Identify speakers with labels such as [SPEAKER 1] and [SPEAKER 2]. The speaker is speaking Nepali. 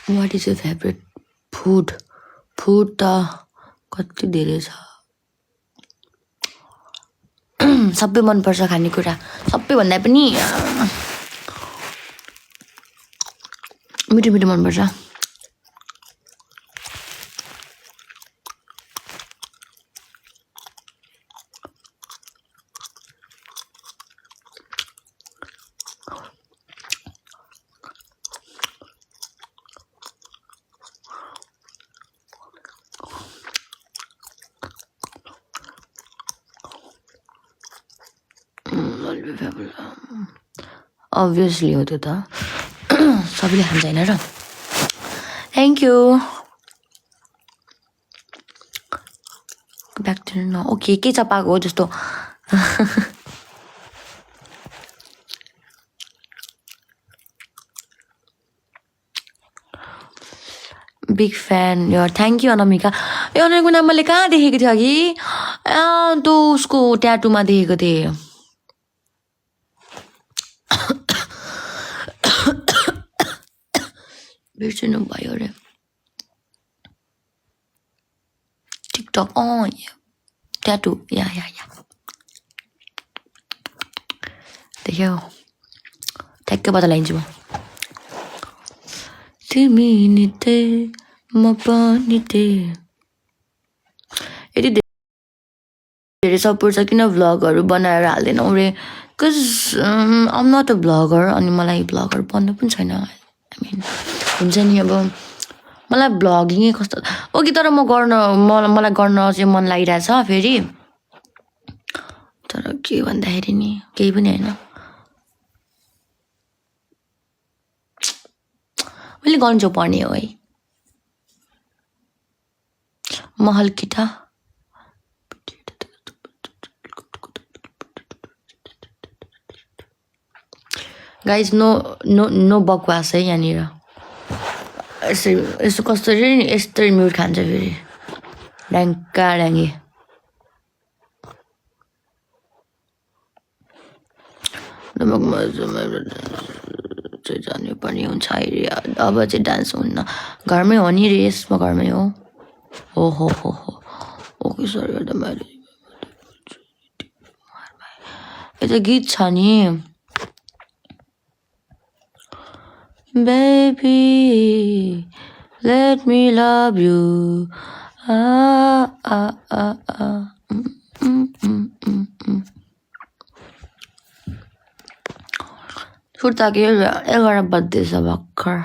[SPEAKER 1] What is your favorite food? Food त कति धेरै छ सबै मन पर्छ खानेकुरा सबै भन्दा पनि मिठो मिठो मन पर्छ Obviously हो त्यो त सबैले खान्छ हैन र Thank you Back to no okay के चपाको हो जस्तो Big fan यार Thank you अनामिका ए अनामिकाको नाम मैले कहाँ देखेको थिएँ अघि त्यो उसको ट्याटुमा देखेको थिएँ बिर्सिनु भयो रे TikTok oh yeah tattoo yeah देख्यो ठ्याक्कै पत्ता लगाइदिन्छु म तिमी नि ते म पनि ते यदि धेरै सपोर्ट छ किन भ्लगहरु बनाएर हाल्दैनौ रे cuz I'm not a vlogger अनि मलाई भ्लगर बन्नु पनि छैन I mean हुन्छ नि अब मलाई भ्लगिङ कस्तो ओके तर म गर्न मलाई गर्न चाहिँ मन लागिरहेछ फेरि तर के भन्दाखेरि नि केही पनि हैन मैले गर्न जो पर्ने हो है महल किटा गाइस नो बकवास है यहाँनिर यसो कसरी नि यस्तै म्युट खान्छ फेरि ड्याङ्का ड्याङ्गे दमकमा चाहिँ जानु पर्ने हुन्छ अब चाहिँ डान्स हुन्न घरमै हो नि रेस म घरमै हो हो ओके सरी गर्दा मैले यता गीत छ नि Baby, let me love you. Kurta के 11 बज्दैछ भर्खर